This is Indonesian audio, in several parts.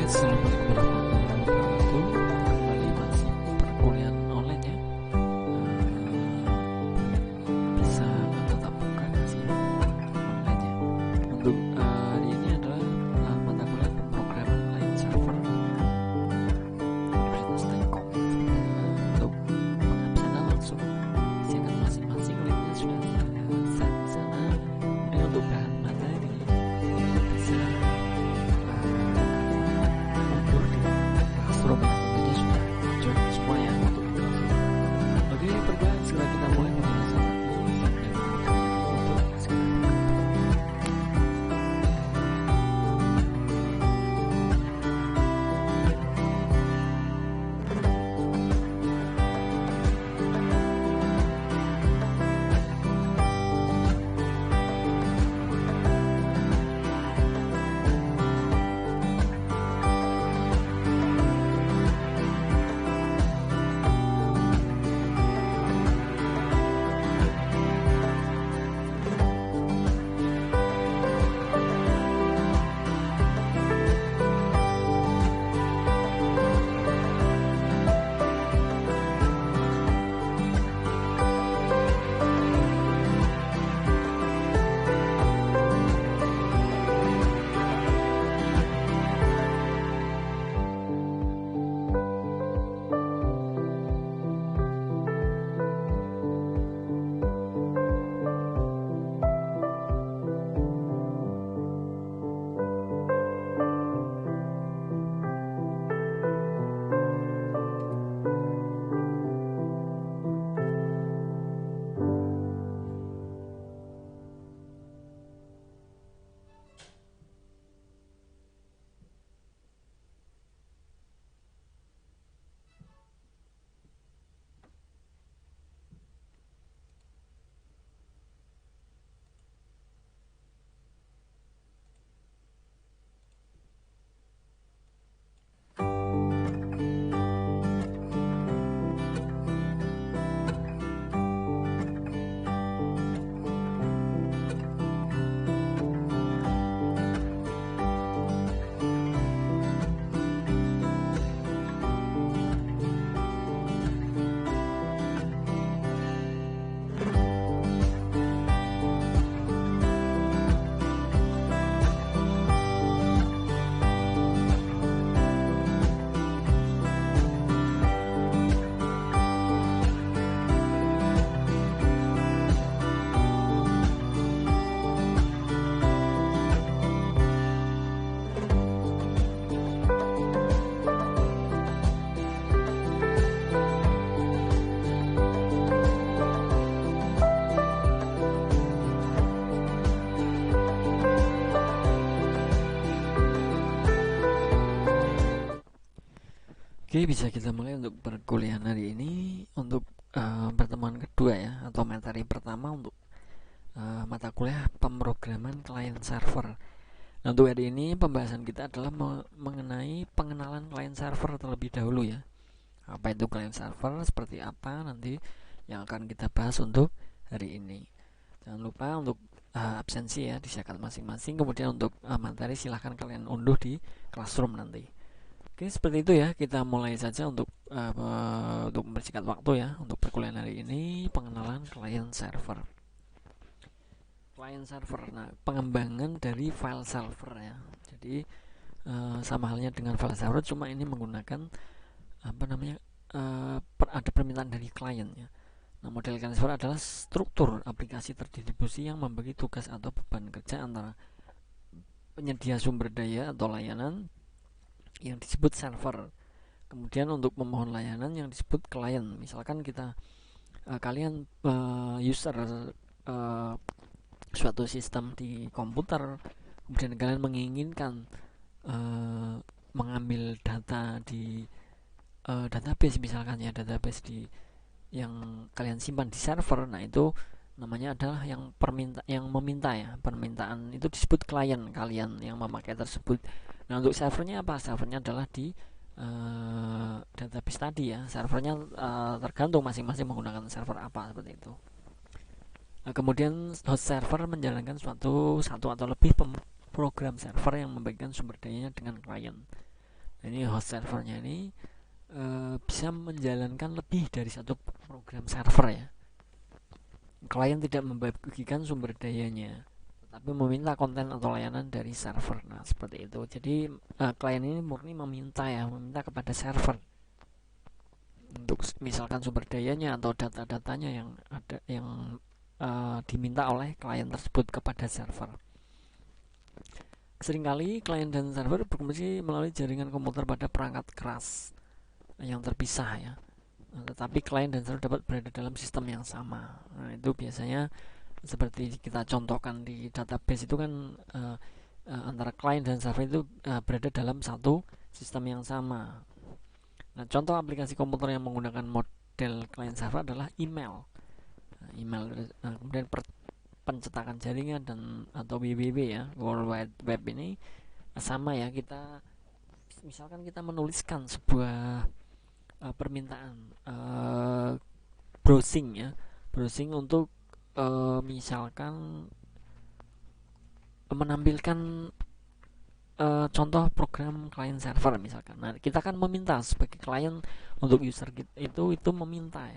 Assalamualaikum warahmatullahi wabarakatuh. Kembali masih perkuliahan online ya. Bisa bertatap muka masih online ya. Untuk hari ini adalah mata kuliah pemrograman client server Universitas Telkom. Untuk pengabsennya langsung silakan masing-masing, linknya sudah set di sana. Kemudian untuk bahan materi itu bisa Classroom ya, tentunya sudah join semua ya untuk Classroom. Oke, perkuliahan segera kita mulai pembahasan sambil untuk segera. Oke, bisa kita mulai untuk perkuliahan hari ini untuk pertemuan kedua ya, atau materi pertama untuk mata kuliah pemrograman client server. Nah, untuk hari ini pembahasan kita adalah mengenai pengenalan client server terlebih dahulu ya. Apa itu client server, seperti apa nanti yang akan kita bahas untuk hari ini. Jangan lupa untuk absensi ya disiapkan masing-masing. Kemudian untuk materi silahkan kalian unduh di Classroom nanti. Oke, seperti itu ya. Kita mulai saja untuk mempersingkat waktu ya untuk perkuliahan hari ini, pengenalan client server. Client server, nah pengembangan dari file server ya. Jadi sama halnya dengan file server, cuma ini menggunakan ada permintaan dari klien ya. Nah, model client server adalah struktur aplikasi terdistribusi yang membagi tugas atau beban kerja antara penyedia sumber daya atau layanan yang disebut server, kemudian untuk pemohon layanan yang disebut klien. Misalkan kalian user suatu sistem di komputer, kemudian kalian menginginkan mengambil data di database, misalkan ya database yang kalian simpan di server. Nah, itu namanya adalah yang meminta ya. Permintaan itu disebut klien kalian yang memakai tersebut. Nah, untuk servernya apa? Servernya adalah di database tadi ya. Servernya tergantung masing-masing menggunakan server apa, seperti itu. Nah, kemudian host server menjalankan satu atau lebih program server yang membagikan sumber dayanya dengan klien. Ini host servernya ini bisa menjalankan lebih dari satu program server ya. Klien tidak membagikan sumber dayanya, tapi meminta konten atau layanan dari server. Nah, seperti itu. Jadi klien ini murni meminta kepada server untuk misalkan sumber dayanya atau data-datanya yang diminta oleh klien tersebut kepada server. Seringkali klien dan server berkomunikasi melalui jaringan komputer pada perangkat keras yang terpisah ya. Tetapi klien dan server dapat berada dalam sistem yang sama. Nah, itu biasanya seperti kita contohkan di database itu kan antara klien dan server itu berada dalam satu sistem yang sama. Nah, contoh aplikasi komputer yang menggunakan model klien server adalah email. Kemudian pencetakan jaringan dan atau WWW ya, World Wide Web ini sama ya. Kita misalkan kita menuliskan sebuah permintaan browsing untuk misalkan menampilkan contoh program client server misalkan. Nah, kita kan meminta sebagai klien untuk user itu meminta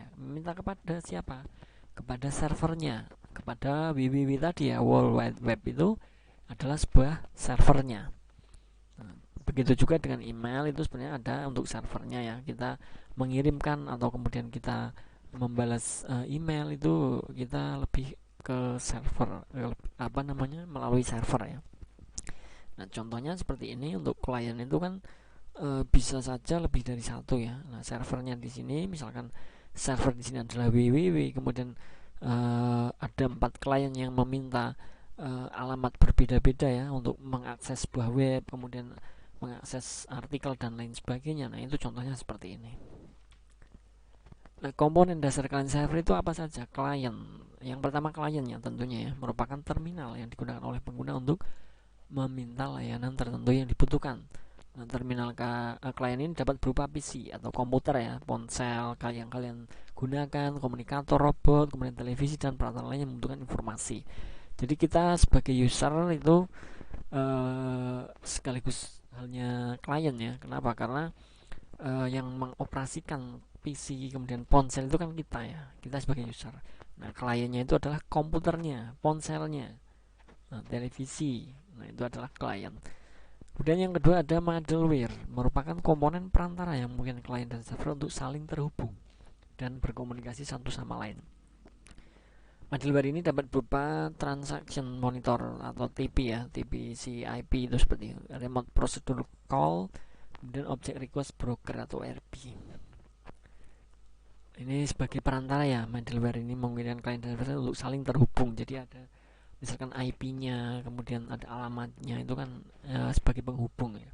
kepada siapa? Kepada servernya, kepada www tadi ya, World Wide Web itu adalah sebuah servernya. Nah, begitu juga dengan email, itu sebenarnya ada untuk servernya ya. Kita mengirimkan atau kemudian kita membalas email itu kita lebih ke server melalui server ya. Nah, contohnya seperti ini. Untuk klien itu kan bisa saja lebih dari satu ya. Nah, servernya di sini misalkan server di sini adalah www, kemudian ada 4 klien yang meminta alamat berbeda-beda ya untuk mengakses sebuah web, kemudian mengakses artikel dan lain sebagainya. Nah, itu contohnya seperti ini. Nah, komponen dasar klien server itu apa saja? Klien. Yang pertama kliennya tentunya ya, merupakan terminal yang digunakan oleh pengguna untuk meminta layanan tertentu yang dibutuhkan. Nah, terminal klien ini dapat berupa PC atau komputer ya, ponsel yang kalian gunakan, komunikator, robot, kemudian televisi dan peralatan lain yang membutuhkan informasi. Jadi kita sebagai user itu sekaligus halnya klien ya. Kenapa? Karena yang mengoperasikan PC kemudian ponsel itu kan kita ya, kita sebagai user. Nah, kliennya itu adalah komputernya, ponselnya, televisi. Nah, itu adalah klien. Kemudian yang kedua ada middleware, merupakan komponen perantara yang mungkin klien dan server untuk saling terhubung dan berkomunikasi satu sama lain. Middleware ini dapat berupa transaction monitor atau TP ya, TCP/IP itu seperti remote procedure call, kemudian object request broker atau RP. Ini sebagai perantara ya, middleware ini memungkinkan klien dan server untuk saling terhubung. Jadi ada misalkan IP-nya, kemudian ada alamatnya, itu kan sebagai penghubung ya.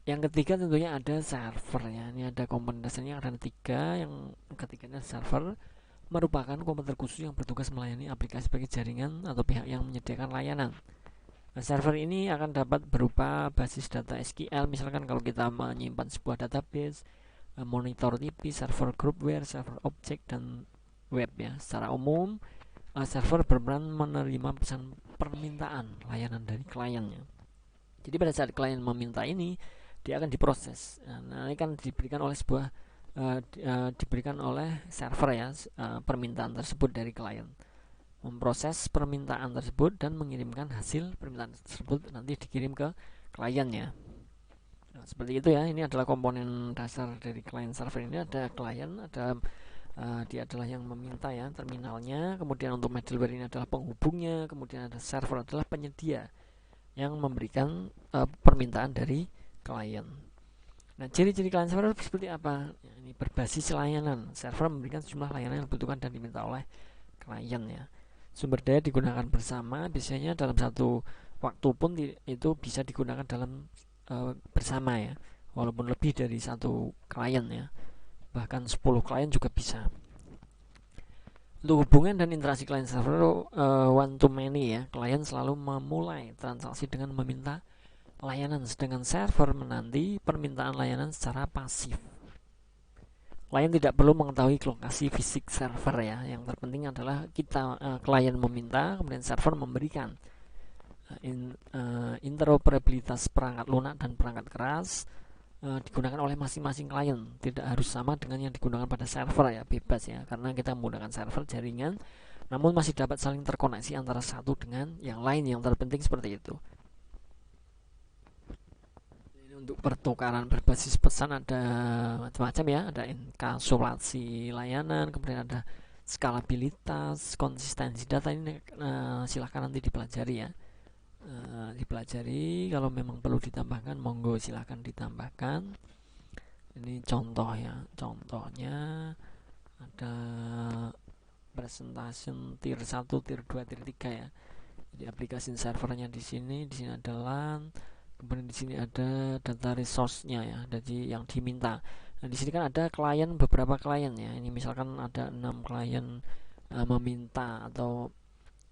Yang ketiga tentunya ada server ya. Ini ada komponen dasarnya, ada 3. Yang ketiganya server, merupakan komputer khusus yang bertugas melayani aplikasi bagi jaringan atau pihak yang menyediakan layanan. Nah, server ini akan dapat berupa basis data SQL, misalkan kalau kita menyimpan sebuah database, monitor TP, server groupware, server object, dan web ya. Secara umum server berperan menerima pesan permintaan layanan dari kliennya. Jadi pada saat klien meminta ini, dia akan diproses. Nah, ini kan diberikan oleh diberikan oleh server ya, permintaan tersebut dari klien. Memproses permintaan tersebut dan mengirimkan hasil permintaan tersebut nanti dikirim ke kliennya. Nah, seperti itu ya. Ini adalah komponen dasar dari client server. Ini ada klien, ada dia adalah yang meminta ya, terminalnya. Kemudian untuk middleware ini adalah penghubungnya. Kemudian ada server adalah penyedia yang memberikan permintaan dari klien. Nah, ciri-ciri client server seperti apa? Ya, ini berbasis layanan. Server memberikan sejumlah layanan yang dibutuhkan dan diminta oleh klien ya. Sumber daya digunakan bersama, biasanya dalam satu waktu pun itu bisa digunakan dalam bersama ya, walaupun lebih dari satu klien ya, bahkan 10 klien juga bisa. Untuk hubungan dan interaksi klien server one to many ya, klien selalu memulai transaksi dengan meminta layanan, sedangkan server menanti permintaan layanan secara pasif. Klien tidak perlu mengetahui lokasi fisik server ya, yang terpenting adalah kita klien meminta, kemudian server memberikan. Interoperabilitas perangkat lunak dan perangkat keras, digunakan oleh masing-masing klien, tidak harus sama dengan yang digunakan pada server ya, bebas ya, karena kita menggunakan server jaringan namun masih dapat saling terkoneksi antara satu dengan yang lain. Yang terpenting seperti itu. Ini untuk pertukaran berbasis pesan ada macam-macam ya, ada enkapsulasi layanan, kemudian ada skalabilitas, konsistensi data. Ini silahkan nanti dipelajari ya. Dipelajari, kalau memang perlu ditambahkan monggo silahkan ditambahkan. Ini contoh ya, contohnya ada presentation tier 1, tier 2, tier 3 ya. Jadi aplikasi servernya di sini ada LAN, kemudian di sini ada data resource-nya ya, jadi yang diminta. Nah, di sini kan ada klien, beberapa klien ya. Ini misalkan ada 6 klien meminta atau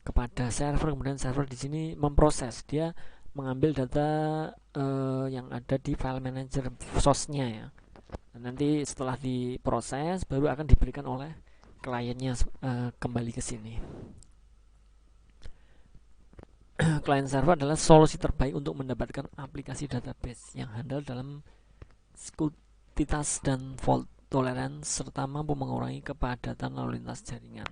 kepada server, kemudian server di sini memproses, dia mengambil data yang ada di file manager source-nya ya. Dan nanti setelah diproses baru akan diberikan oleh kliennya kembali ke sini. Client server adalah solusi terbaik untuk mendapatkan aplikasi database yang handal dalam sekuritas dan fault tolerance serta mampu mengurangi kepadatan lalu lintas jaringan.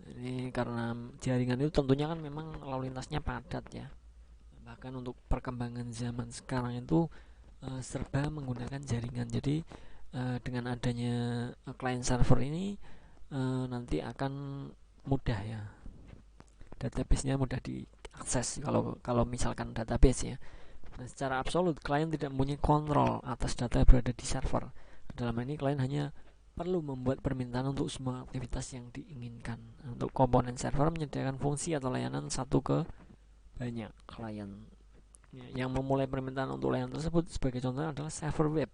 Ini karena jaringan itu tentunya kan memang lalu lintasnya padat ya. Bahkan untuk perkembangan zaman sekarang itu serba menggunakan jaringan. Jadi dengan adanya client server ini nanti akan mudah ya, database-nya mudah diakses kalau misalkan database ya. Nah, secara absolut klien tidak mempunyai kontrol atas data yang berada di server. Dalam ini klien hanya perlu membuat permintaan untuk semua aktivitas yang diinginkan. Untuk komponen server menyediakan fungsi atau layanan satu ke banyak klien. Yang memulai permintaan untuk layanan tersebut sebagai contohnya adalah server web,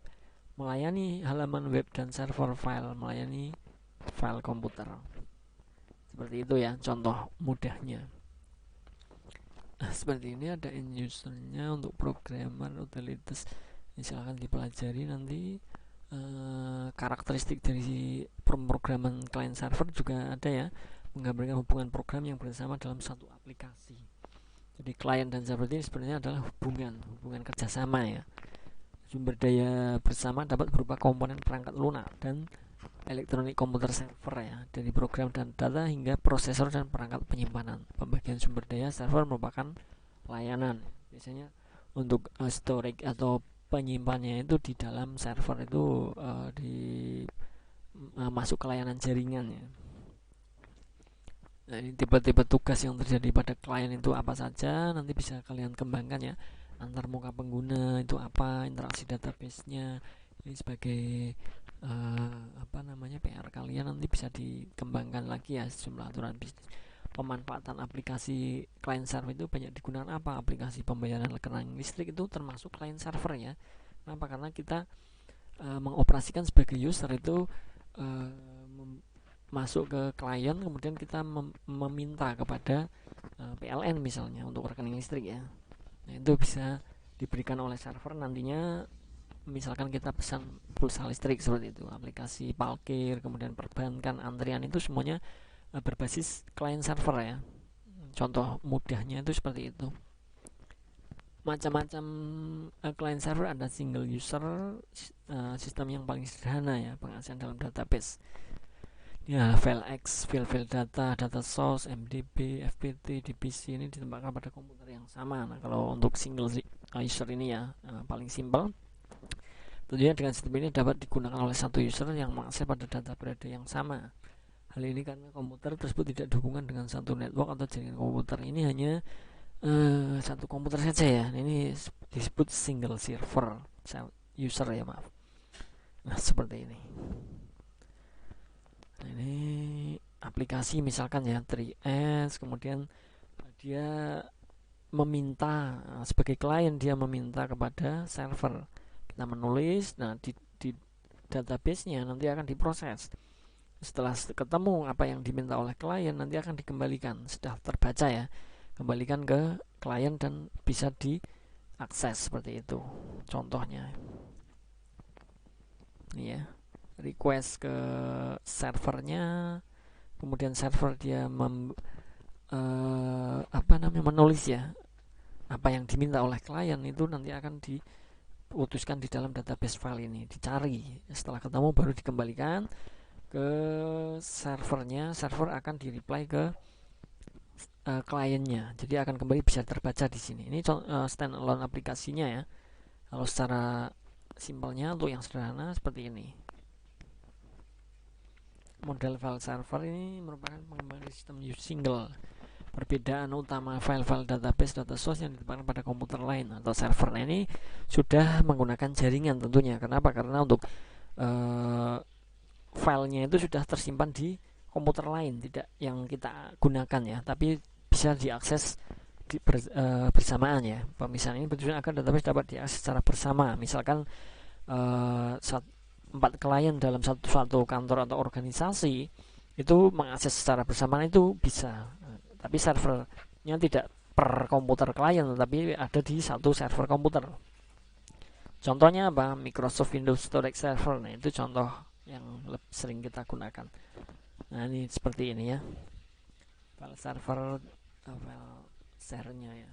melayani halaman web, dan server file melayani file komputer. Seperti itu ya contoh mudahnya. Nah, seperti ini ada end usernya untuk programmer utilities. Silahkan dipelajari nanti. Karakteristik dari pemrograman client server juga ada ya, menggambarkan hubungan program yang bersama dalam satu aplikasi. Jadi client dan server ini sebenarnya adalah hubungan kerjasama ya. Sumber daya bersama dapat berupa komponen perangkat lunak dan elektronik komputer server ya, dari program dan data hingga prosesor dan perangkat penyimpanan. Pembagian sumber daya server merupakan layanan. Biasanya untuk storage atau penyimpanannya itu di dalam server itu masuk ke layanan jaringan ya. Nah, ini tipe-tipe tugas yang terjadi pada klien itu apa saja, nanti bisa kalian kembangkan ya. Antar muka pengguna itu apa, interaksi database-nya. Ini sebagai PR kalian, nanti bisa dikembangkan lagi ya sejumlah aturan bisnis. Pemanfaatan aplikasi client server itu banyak digunakan apa? Aplikasi pembayaran rekening listrik itu termasuk client server ya. Kenapa? Karena kita mengoperasikan sebagai user itu masuk ke klien, kemudian kita meminta kepada PLN misalnya untuk rekening listrik ya. Nah, itu bisa diberikan oleh server nantinya. Misalkan kita pesan pulsa listrik seperti itu, aplikasi parkir, kemudian perbankan, antrian, itu semuanya berbasis client server ya. Contoh mudahnya itu seperti itu. Macam-macam client server, ada single user, sistem yang paling sederhana ya, pengasihan dalam database ya, file X, file data, data source, MDB, FPT, DBC ini ditempatkan pada komputer yang sama. Nah, kalau untuk single user ini ya paling simpel. Tentunya dengan sistem ini dapat digunakan oleh satu user yang mengakses pada data berada yang sama. Hal ini karena komputer tersebut tidak dihubungkan dengan satu network atau jaringan komputer. Ini hanya satu komputer saja ya. Ini disebut single server user ya, maaf. Nah, seperti ini. Nah, ini aplikasi misalkan ya 3S, kemudian dia meminta sebagai klien, dia meminta kepada server. Kita menulis, nah di database-nya nanti akan diproses. Setelah ketemu apa yang diminta oleh klien, nanti akan dikembalikan, sudah terbaca ya, kembalikan ke klien dan bisa diakses seperti itu contohnya. Ini ya, request ke servernya, kemudian server dia menulis ya apa yang diminta oleh klien, itu nanti akan diputuskan di dalam database file ini, dicari. Setelah ketemu baru dikembalikan ke servernya. Server akan di-reply ke kliennya, jadi akan kembali bisa terbaca di sini. Ini standalone aplikasinya ya. Kalau secara simpelnya untuk yang sederhana seperti ini. Model file server ini merupakan pengembangan sistem single. Perbedaan utama file-file database data source yang ditempatkan pada komputer lain atau server ini sudah menggunakan jaringan tentunya. Kenapa? Karena untuk filenya itu sudah tersimpan di komputer lain, tidak yang kita gunakan ya, tapi bisa diakses bersamaan ya. Pemisahan ini bertujuan agar database dapat diakses secara bersama. Misalkan 4 klien dalam satu kantor atau organisasi itu mengakses secara bersamaan itu bisa, tapi servernya tidak per komputer klien, tapi ada di satu server komputer. Contohnya apa? Microsoft Windows Storage Server. Nah, itu contoh yang sering kita gunakan. Nah, ini seperti ini ya. File server, file share-nya ya.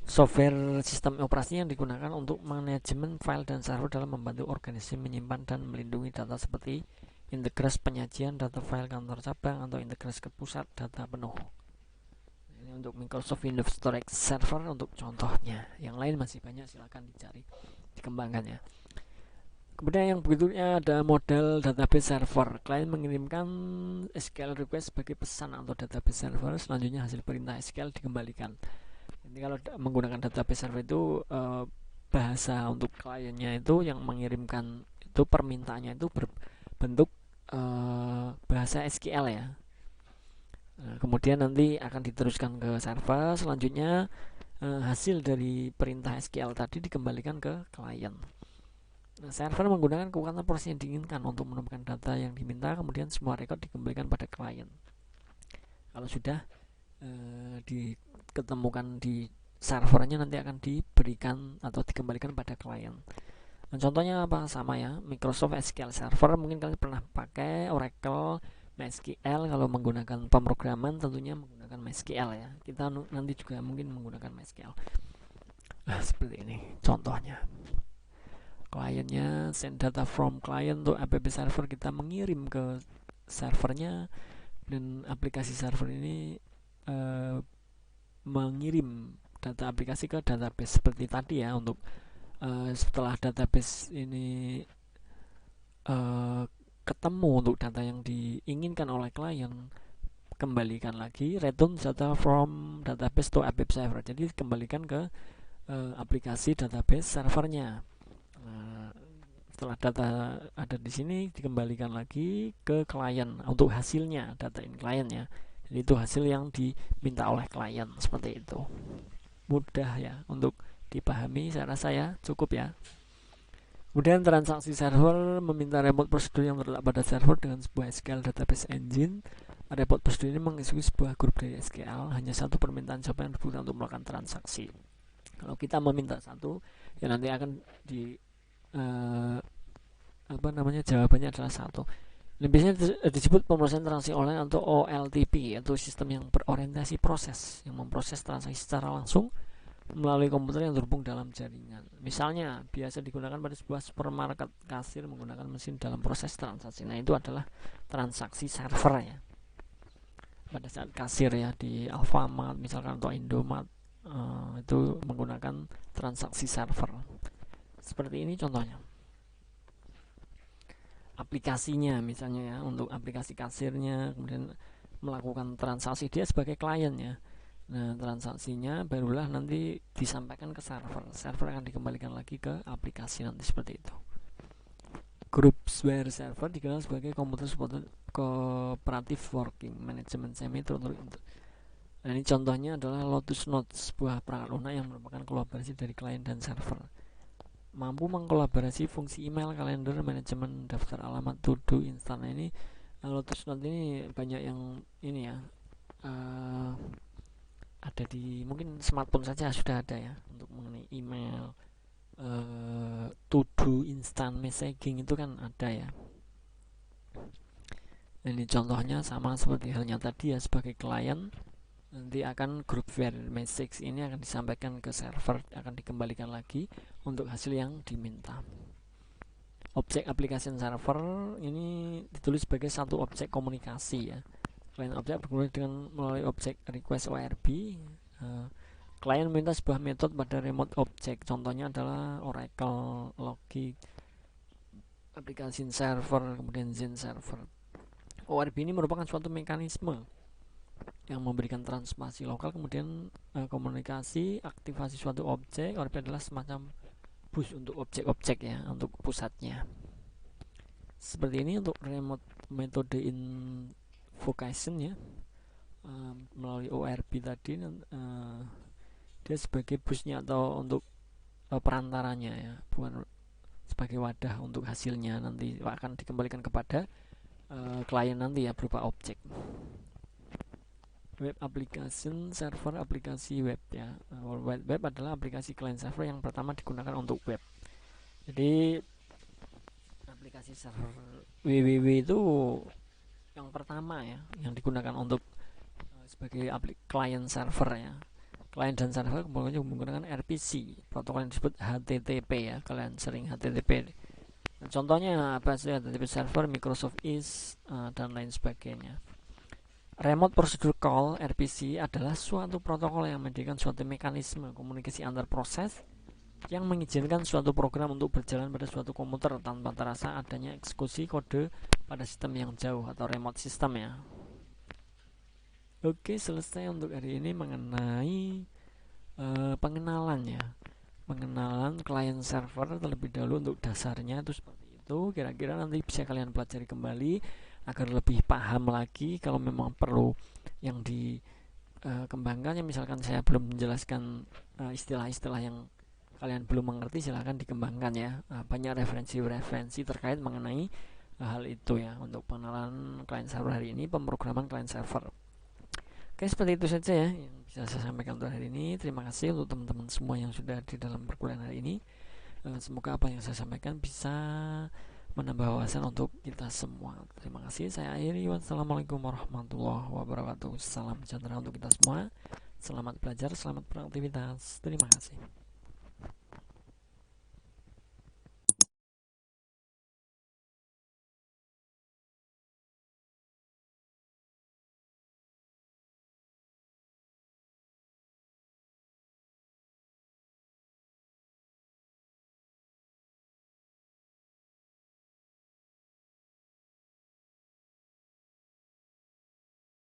Software sistem operasi yang digunakan untuk manajemen file dan server dalam membantu organisasi menyimpan dan melindungi data seperti integrasi penyajian data file kantor cabang atau integrasi ke pusat data penuh. Ini untuk Microsoft Windows Storage Server untuk contohnya. Yang lain masih banyak, silakan dicari, dikembangkan ya. Kemudian yang berikutnya ada model database server. Klien mengirimkan SQL request sebagai pesan atau database server. Selanjutnya hasil perintah SQL dikembalikan. Jadi kalau menggunakan database server itu bahasa untuk kliennya itu yang mengirimkan itu permintaannya itu berbentuk bahasa SQL ya. Nah, kemudian nanti akan diteruskan ke server. Selanjutnya hasil dari perintah SQL tadi dikembalikan ke klien. Nah, server menggunakan kekuatan proses yang diinginkan untuk menemukan data yang diminta, kemudian semua rekod dikembalikan pada klien. Kalau sudah diketemukan di servernya, nanti akan diberikan atau dikembalikan pada klien. Nah, contohnya apa? Sama ya, Microsoft SQL Server. Mungkin kalian pernah pakai Oracle, MySQL. Kalau menggunakan pemrograman tentunya menggunakan MySQL ya. Kita nanti juga mungkin menggunakan MySQL. Nah, seperti ini contohnya. Kliennya send data from client to app server, kita mengirim ke servernya, dan aplikasi server ini mengirim data aplikasi ke database seperti tadi ya. Untuk setelah database ini ketemu untuk data yang diinginkan oleh klien, kembalikan lagi return data from database to app server, jadi kembalikan ke aplikasi database servernya. Nah, setelah data ada di sini dikembalikan lagi ke klien untuk hasilnya, data in klien ya. Jadi itu hasil yang diminta oleh klien, seperti itu. Mudah ya untuk dipahami, saya rasa ya cukup ya. Kemudian transaksi server meminta remote prosedur yang terletak pada server dengan sebuah SQL database engine. Remote prosedur ini mengisi sebuah grup dari SQL, hanya satu permintaan jawab yang dibutuhkan untuk melakukan transaksi. Kalau kita meminta satu, ya nanti akan jawabannya adalah satu. Ini biasanya disebut pemrosesan transaksi online atau OLTP, yaitu sistem yang berorientasi proses, yang memproses transaksi secara langsung melalui komputer yang terhubung dalam jaringan. Misalnya biasa digunakan pada sebuah supermarket, kasir menggunakan mesin dalam proses transaksi. Nah, itu adalah transaksi server ya. Pada saat kasir ya di Alfamart misalkan atau Indomart, itu menggunakan transaksi server. Seperti ini contohnya. Aplikasinya misalnya ya, untuk aplikasi kasirnya kemudian melakukan transaksi, dia sebagai klien ya. Nah, transaksinya barulah nanti disampaikan ke server. Server akan dikembalikan lagi ke aplikasi nanti, seperti itu. Groupsware server dikenal sebagai Computer Supported Cooperative Working Management Semi. Nah, ini contohnya adalah Lotus Notes, sebuah perangkat lunak yang merupakan kolaborasi dari klien dan server. Mampu mengkolaborasi fungsi email, kalender, manajemen daftar alamat, to-do, instan. Ini Lotus Notes ini banyak yang ini ya, ada di mungkin smartphone saja sudah ada ya, untuk mengenai email, to-do, instant messaging itu kan ada ya. Ini contohnya sama seperti halnya tadi ya, sebagai klien nanti akan group var message ini akan disampaikan ke server, akan dikembalikan lagi untuk hasil yang diminta. Objek application server ini ditulis sebagai satu objek komunikasi ya. Klien objek berkomunikasi dengan melalui objek request ORB. Klien minta sebuah metode pada remote object, contohnya adalah Oracle Logic application server, kemudian Zen server. ORB ini merupakan suatu mekanisme yang memberikan transformasi lokal, kemudian komunikasi, aktivasi suatu objek. ORB adalah semacam bus untuk objek-objek ya, untuk pusatnya. Seperti ini untuk remote metode invocation ya, melalui ORB tadi, dia sebagai busnya atau untuk perantaranya ya, bukan sebagai wadah untuk hasilnya nanti akan dikembalikan kepada klien nanti ya, berupa objek. Web application server, aplikasi web ya. Web adalah aplikasi client server yang pertama digunakan untuk web. Jadi aplikasi server www itu yang pertama ya, yang digunakan untuk sebagai client server ya. Client dan server kemudian menggunakan RPC, protokol yang disebut HTTP ya. Kalian sering HTTP. Nah, contohnya apa sih HTTP server, Microsoft Is dan lain sebagainya. Remote Procedure Call (RPC) adalah suatu protokol yang menyediakan suatu mekanisme komunikasi antar proses yang mengizinkan suatu program untuk berjalan pada suatu komputer tanpa terasa adanya eksekusi kode pada sistem yang jauh atau remote system ya. Oke, selesai untuk hari ini mengenai pengenalan ya. Pengenalan client server terlebih dahulu untuk dasarnya itu seperti itu. Kira-kira nanti bisa kalian pelajari kembali agar lebih paham lagi. Kalau memang perlu yang dikembangkan ya, misalkan saya belum menjelaskan istilah-istilah yang kalian belum mengerti, silahkan dikembangkan ya. Banyak referensi-referensi terkait mengenai hal itu ya, untuk pengenalan client server hari ini, pemrograman client server. Oke, seperti itu saja ya yang bisa saya sampaikan untuk hari ini. Terima kasih untuk teman-teman semua yang sudah di dalam perkuliahan hari ini. Semoga apa yang saya sampaikan bisa menambah wawasan untuk kita semua. Terima kasih, saya akhiri. Wassalamualaikum warahmatullahi wabarakatuh. Salam sejahtera untuk kita semua. Selamat belajar, selamat beraktivitas. Terima kasih.